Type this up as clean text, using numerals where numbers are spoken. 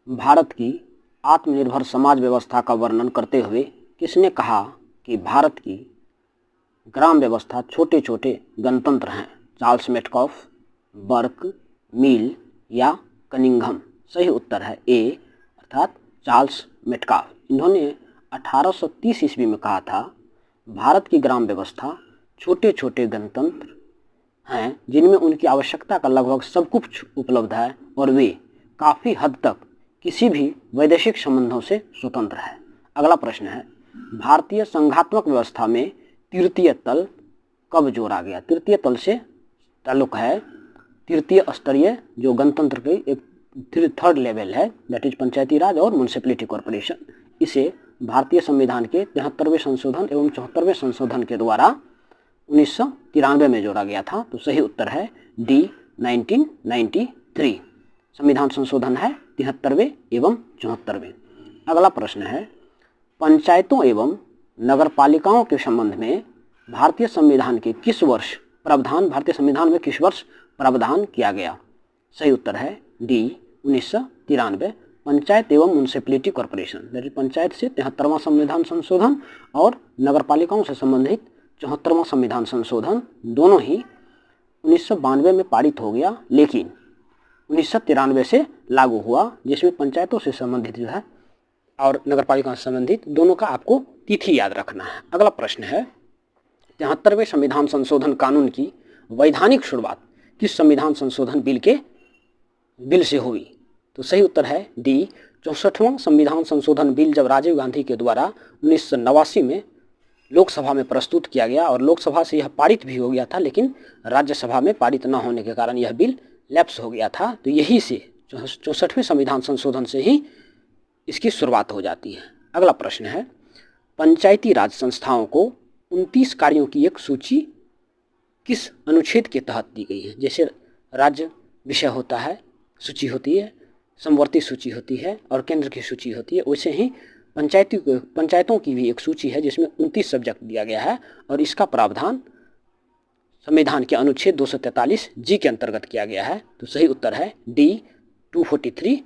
भारत की आत्मनिर्भर समाज व्यवस्था का वर्णन करते हुए किसने कहा कि भारत की ग्राम व्यवस्था छोटे छोटे गणतंत्र हैं? चार्ल्स मेटकॉफ, बर्क, मिल या कनिंघम? सही उत्तर है ए अर्थात चार्ल्स मेटकॉफ। इन्होंने 1830 ईस्वी में कहा था भारत की ग्राम व्यवस्था छोटे छोटे गणतंत्र हैं जिनमें उनकी आवश्यकता का लगभग सब कुछ उपलब्ध है और वे काफ़ी हद तक किसी भी वैदेशिक संबंधों से स्वतंत्र है। अगला प्रश्न है, भारतीय संघात्मक व्यवस्था में तृतीय तल कब जोड़ा गया? तृतीय तल से ताल्लुक है तृतीय स्तरीय जो गणतंत्र की एक थर्ड लेवल है, दैट इज पंचायती राज और म्यूनिसिपैलिटी कॉरपोरेशन। इसे भारतीय संविधान के 73वें संशोधन एवं 74वें संशोधन के द्वारा 1993 में जोड़ा गया था। तो सही उत्तर है डी 1993। संविधान संशोधन है 73वें एवं 74वें। अगला प्रश्न है, पंचायतों एवं नगरपालिकाओं के संबंध में भारतीय संविधान में किस वर्ष प्रावधान किया गया? सही उत्तर है डी 1993। पंचायत एवं municipality corporation, that is panchayat से 73वां संविधान संशोधन और नगरपालिकाओं से संबंधित 74वां संविधान संशोधन दोनों ही 1992 में पारित हो गया, लेकिन 1993 से लागू हुआ, जिसमें पंचायतों से संबंधित जो है और नगरपालिका से संबंधित दोनों का आपको तिथि याद रखना है। अगला प्रश्न है, 73वें संविधान संशोधन कानून की वैधानिक शुरुआत किस संविधान संशोधन बिल से हुई? तो सही उत्तर है डी 64वां संविधान संशोधन बिल जब राजीव गांधी के द्वारा 1989 में लोकसभा में प्रस्तुत किया गया और लोकसभा से यह पारित भी हो गया था, लेकिन राज्यसभा में पारित न होने के कारण यह बिल लैप्स हो गया था। तो यही से 64वें संविधान संशोधन से ही इसकी शुरुआत हो जाती है। अगला प्रश्न है, पंचायती राज संस्थाओं को 29 कार्यों की एक सूची किस अनुच्छेद के तहत दी गई है? जैसे राज्य विषय होता है, सूची होती है, समवर्ती सूची होती है और केंद्र की सूची होती है, वैसे ही पंचायतों की भी एक सूची है जिसमें 29 सब्जेक्ट दिया गया है और इसका प्रावधान संविधान के अनुच्छेद 243 जी के अंतर्गत किया गया है। तो सही उत्तर है डी 243